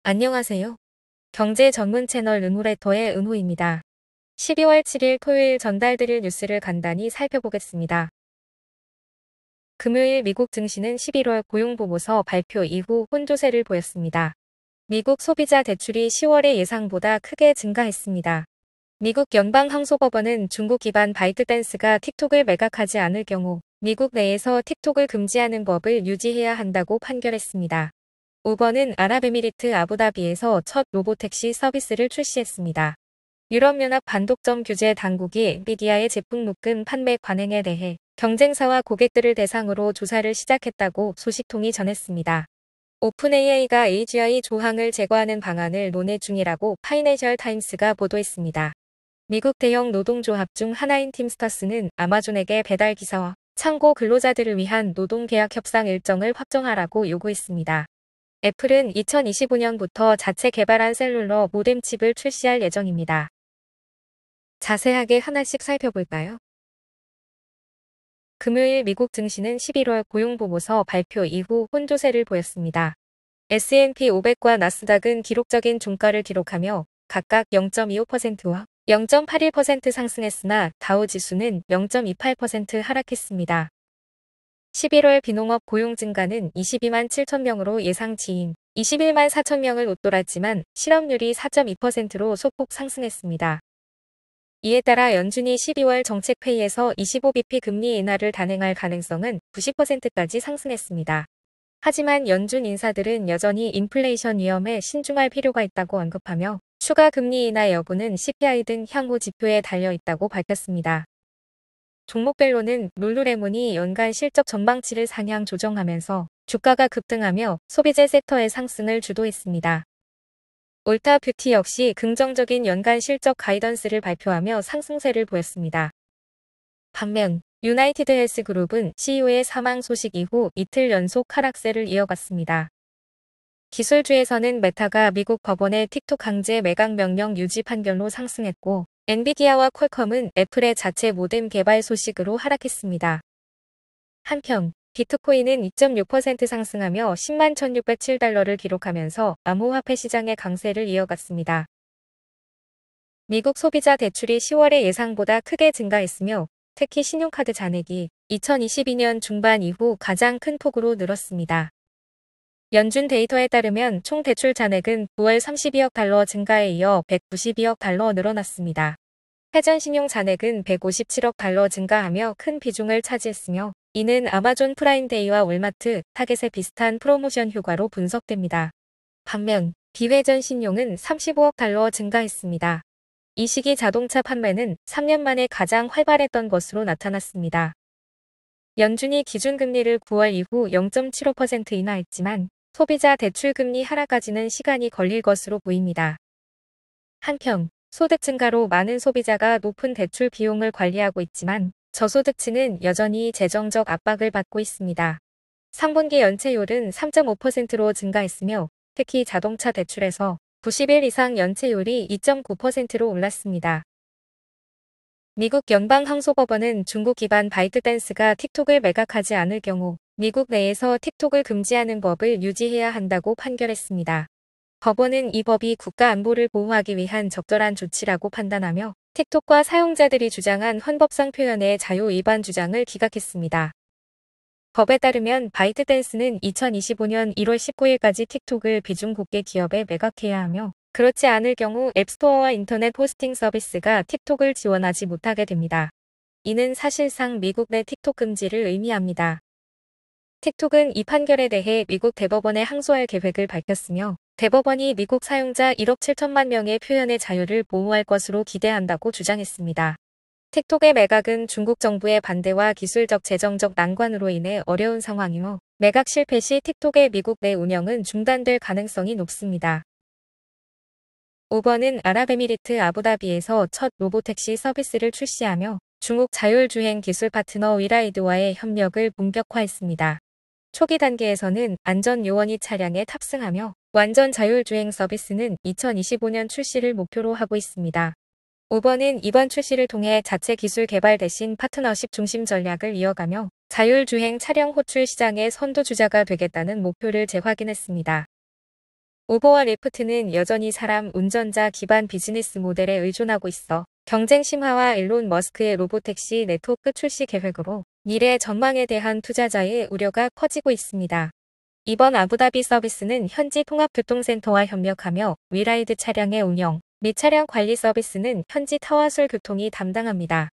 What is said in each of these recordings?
안녕하세요. 경제 전문 채널 은호레터의 은호입니다. 12월 7일 토요일 전달드릴 뉴스를 간단히 살펴보겠습니다. 금요일 미국 증시는 11월 고용보고서 발표 이후 혼조세를 보였습니다. 미국 소비자 대출이 10월의 예상보다 크게 증가했습니다. 미국 연방항소법원은 중국 기반 바이트댄스가 틱톡을 매각하지 않을 경우 미국 내에서 틱톡을 금지하는 법을 유지해야 한다고 판결했습니다. 우버는 아랍에미리트 아부다비에서 첫 로보택시 서비스를 출시했습니다. 유럽연합 반독점 규제 당국이 엔비디아의 제품 묶음 판매 관행에 대해 경쟁사와 고객들을 대상으로 조사를 시작했다고 소식통이 전했습니다. 오픈AI가 AGI 조항을 제거하는 방안을 논의 중이라고 파이낸셜 타임스가 보도했습니다. 미국 대형 노동조합 중 하나인 팀스터스는 아마존에게 배달 기사와 창고 근로자들을 위한 노동계약 협상 일정을 확정하라고 요구했습니다. 애플은 2025년부터 자체 개발한 셀룰러 모뎀 칩을 출시할 예정입니다. 자세하게 하나씩 살펴볼까요? 금요일 미국 증시는 11월 고용보고서 발표 이후 혼조세를 보였습니다. S&P 500과 나스닥은 기록적인 종가를 기록하며 각각 0.25%와 0.81% 상승했으나 다우지수는 0.28% 하락했습니다. 11월 비농업 고용 증가는 22만 7천 명으로 예상치인 21만 4천 명을 웃돌았지만 실업률이 4.2%로 소폭 상승했습니다. 이에 따라 연준이 12월 정책회의에서 25bp 금리 인하를 단행할 가능성은 90%까지 상승했습니다. 하지만 연준 인사들은 여전히 인플레이션 위험에 신중할 필요가 있다고 언급하며 추가 금리 인하 여부는 CPI 등 향후 지표에 달려 있다고 밝혔습니다. 종목별로는 룰루레몬이 연간 실적 전망치를 상향 조정하면서 주가가 급등하며 소비재 섹터의 상승을 주도했습니다. 올타 뷰티 역시 긍정적인 연간 실적 가이던스를 발표하며 상승세를 보였습니다. 반면 유나이티드 헬스그룹은 CEO의 사망 소식 이후 이틀 연속 하락세를 이어갔습니다. 기술주에서는 메타가 미국 법원의 틱톡 강제 매각 명령 유지 판결로 상승했고 엔비디아와 퀄컴은 애플의 자체 모뎀 개발 소식으로 하락했습니다. 한편 비트코인은 2.6% 상승하며 10만 1,607달러를 기록하면서 암호화폐 시장의 강세를 이어갔습니다. 미국 소비자 대출이 10월의 예상보다 크게 증가했으며 특히 신용카드 잔액이 2022년 중반 이후 가장 큰 폭으로 늘었습니다. 연준 데이터에 따르면 총 대출 잔액은 9월 32억 달러 증가에 이어 192억 달러 늘어났습니다. 회전 신용 잔액은 157억 달러 증가하며 큰 비중을 차지했으며 이는 아마존 프라임데이와 월마트, 타겟의 비슷한 프로모션 효과로 분석됩니다. 반면 비회전 신용은 35억 달러 증가했습니다. 이 시기 자동차 판매는 3년 만에 가장 활발했던 것으로 나타났습니다. 연준이 기준금리를 9월 이후 0.75% 인하했지만 소비자 대출금리 하락까지는 시간이 걸릴 것으로 보입니다. 한편 소득 증가로 많은 소비자가 높은 대출 비용을 관리하고 있지만 저소득층은 여전히 재정적 압박을 받고 있습니다. 3분기 연체율은 3.5%로 증가했으며 특히 자동차 대출에서 90일 이상 연체율이 2.9%로 올랐습니다. 미국 연방항소법원은 중국 기반 바이트댄스가 틱톡을 매각하지 않을 경우 미국 내에서 틱톡을 금지하는 법을 유지해야 한다고 판결했습니다. 법원은 이 법이 국가 안보를 보호하기 위한 적절한 조치라고 판단하며 틱톡과 사용자들이 주장한 헌법상 표현의 자유 위반 주장을 기각했습니다. 법에 따르면 바이트댄스는 2025년 1월 19일까지 틱톡을 비중 공개 기업에 매각해야 하며 그렇지 않을 경우 앱스토어와 인터넷 호스팅 서비스가 틱톡을 지원하지 못하게 됩니다. 이는 사실상 미국 내 틱톡 금지를 의미합니다. 틱톡은 이 판결에 대해 미국 대법원에 항소할 계획을 밝혔으며 대법원이 미국 사용자 1억 7천만 명의 표현의 자유를 보호할 것으로 기대한다고 주장했습니다. 틱톡의 매각은 중국 정부의 반대와 기술적 재정적 난관으로 인해 어려운 상황이며 매각 실패 시 틱톡의 미국 내 운영은 중단될 가능성이 높습니다. 우버는 아랍에미리트 아부다비에서 첫 로보택시 서비스를 출시하며 중국 자율주행 기술 파트너 위라이드와의 협력을 본격화했습니다. 초기 단계에서는 안전 요원이 차량에 탑승하며 완전 자율주행 서비스는 2025년 출시를 목표로 하고 있습니다. 우버는 이번 출시를 통해 자체 기술 개발 대신 파트너십 중심 전략을 이어가며 자율주행 차량 호출 시장의 선두주자가 되겠다는 목표를 재확인했습니다. 우버와 리프트는 여전히 사람 운전자 기반 비즈니스 모델에 의존하고 있어 경쟁 심화와 일론 머스크의 로보택시 네트워크 출시 계획으로 미래 전망에 대한 투자자의 우려가 커지고 있습니다. 이번 아부다비 서비스는 현지 통합교통센터와 협력하며 위라이드 차량의 운영 및 차량 관리 서비스는 현지 타와솔 교통이 담당합니다.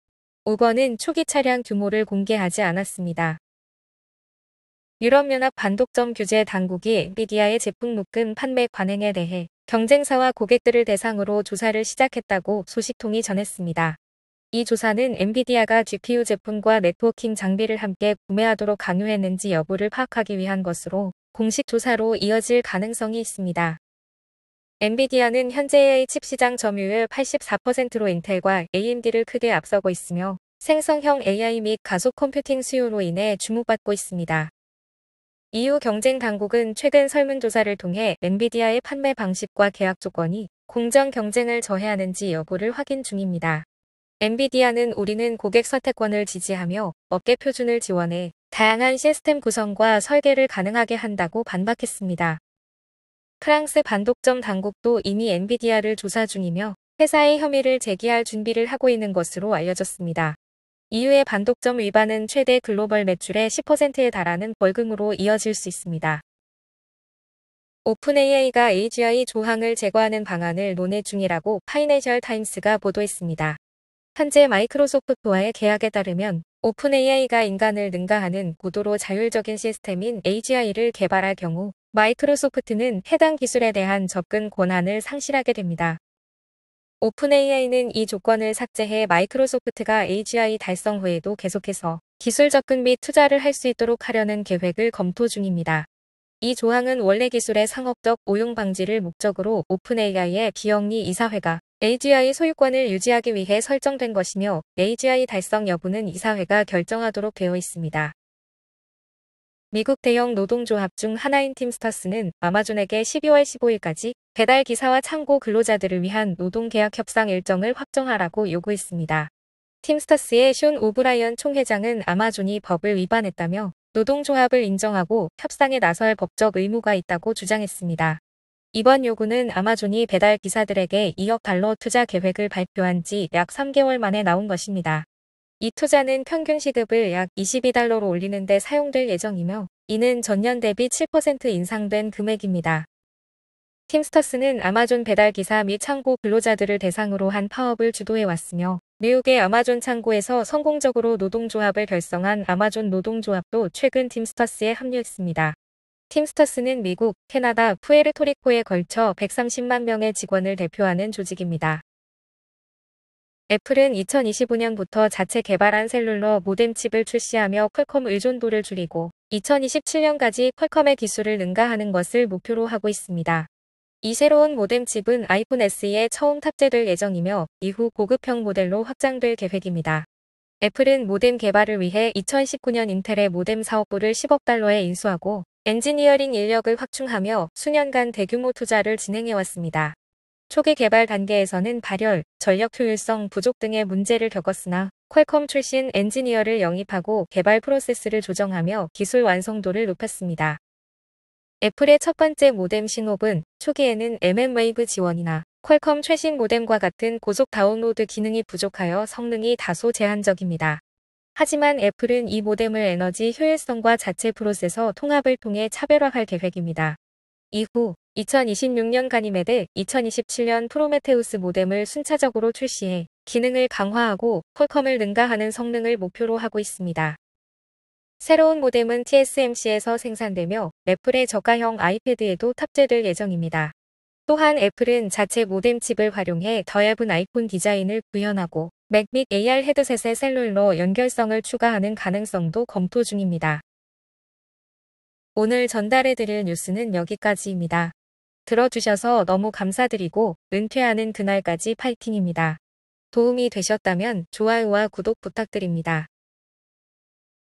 우버는 초기 차량 규모를 공개하지 않았습니다. 유럽연합 반독점 규제 당국이 엔비디아의 제품 묶음 판매 관행에 대해 경쟁사와 고객들을 대상으로 조사를 시작했다고 소식통이 전했습니다. 이 조사는 엔비디아가 GPU 제품과 네트워킹 장비를 함께 구매하도록 강요했는지 여부를 파악하기 위한 것으로 공식 조사로 이어질 가능성이 있습니다. 엔비디아는 현재 AI 칩 시장 점유율 84%로 인텔과 AMD를 크게 앞서고 있으며 생성형 AI 및 가속 컴퓨팅 수요로 인해 주목받고 있습니다. EU 경쟁 당국은 최근 설문조사를 통해 엔비디아의 판매 방식과 계약 조건이 공정 경쟁을 저해하는지 여부를 확인 중입니다. 엔비디아는 우리는 고객 선택권을 지지하며 업계 표준을 지원해 다양한 시스템 구성과 설계를 가능하게 한다고 반박했습니다. 프랑스 반독점 당국도 이미 엔비디아를 조사 중이며 회사의 혐의를 제기할 준비를 하고 있는 것으로 알려졌습니다. EU의 반독점 위반은 최대 글로벌 매출의 10%에 달하는 벌금으로 이어질 수 있습니다. 오픈AI가 AGI 조항을 제거하는 방안을 논의 중이라고 파이낸셜 타임스가 보도했습니다. 현재 마이크로소프트와의 계약에 따르면 오픈AI가 인간을 능가하는 고도로 자율적인 시스템인 AGI를 개발할 경우 마이크로소프트는 해당 기술에 대한 접근 권한을 상실하게 됩니다. 오픈AI는 이 조건을 삭제해 마이크로소프트가 AGI 달성 후에도 계속해서 기술 접근 및 투자를 할 수 있도록 하려는 계획을 검토 중입니다. 이 조항은 원래 기술의 상업적 오용 방지를 목적으로 오픈AI의 비영리 이사회가 AGI 소유권을 유지하기 위해 설정된 것이며 AGI 달성 여부는 이사회가 결정하도록 되어 있습니다. 미국 대형 노동조합 중 하나인 팀스터스는 아마존에게 12월 15일까지 배달 기사와 창고 근로자들을 위한 노동계약 협상 일정을 확정하라고 요구했습니다. 팀스터스의 숀 오브라이언 총회장은 아마존이 법을 위반했다며 노동조합을 인정하고 협상에 나설 법적 의무가 있다고 주장했습니다. 이번 요구는 아마존이 배달 기사들에게 2억 달러 투자 계획을 발표한 지 약 3개월 만에 나온 것입니다. 이 투자는 평균 시급을 약 22달러로 올리는 데 사용될 예정이며 이는 전년 대비 7% 인상된 금액입니다. 팀스터스는 아마존 배달기사 및 창고 근로자들을 대상으로 한 파업을 주도해왔으며 미국의 아마존 창고에서 성공적으로 노동조합을 결성한 아마존 노동조합도 최근 팀스터스에 합류했습니다. 팀스터스는 미국, 캐나다, 푸에르토리코에 걸쳐 130만 명의 직원을 대표하는 조직입니다. 애플은 2025년부터 자체 개발한 셀룰러 모뎀 칩을 출시하며 퀄컴 의존도를 줄이고 2027년까지 퀄컴의 기술을 능가하는 것을 목표로 하고 있습니다. 이 새로운 모뎀 칩은 아이폰 SE에 처음 탑재될 예정이며 이후 고급형 모델로 확장될 계획입니다. 애플은 모뎀 개발을 위해 2019년 인텔의 모뎀 사업부를 10억 달러에 인수하고 엔지니어링 인력을 확충하며 수년간 대규모 투자를 진행해왔습니다. 초기 개발 단계에서는 발열, 전력 효율성 부족 등의 문제를 겪었으나 퀄컴 출신 엔지니어를 영입하고 개발 프로세스를 조정하며 기술 완성도를 높였습니다. 애플의 첫 번째 모뎀 신호은 초기에는 mmWave 지원이나 퀄컴 최신 모뎀과 같은 고속 다운로드 기능이 부족하여 성능이 다소 제한적입니다. 하지만 애플은 이 모뎀을 에너지 효율성과 자체 프로세서 통합을 통해 차별화할 계획입니다. 이후 2026년 가니메드, 2027년 프로메테우스 모뎀을 순차적으로 출시해 기능을 강화하고 퀄컴을 능가하는 성능을 목표로 하고 있습니다. 새로운 모뎀은 TSMC에서 생산되며 애플의 저가형 아이패드에도 탑재될 예정입니다. 또한 애플은 자체 모뎀 칩을 활용해 더 얇은 아이폰 디자인을 구현하고 맥 및 AR 헤드셋의 셀룰러 연결성을 추가하는 가능성도 검토 중입니다. 오늘 전달해드릴 뉴스는 여기까지입니다. 들어주셔서 너무 감사드리고 은퇴하는 그날까지 파이팅입니다. 도움이 되셨다면 좋아요와 구독 부탁드립니다.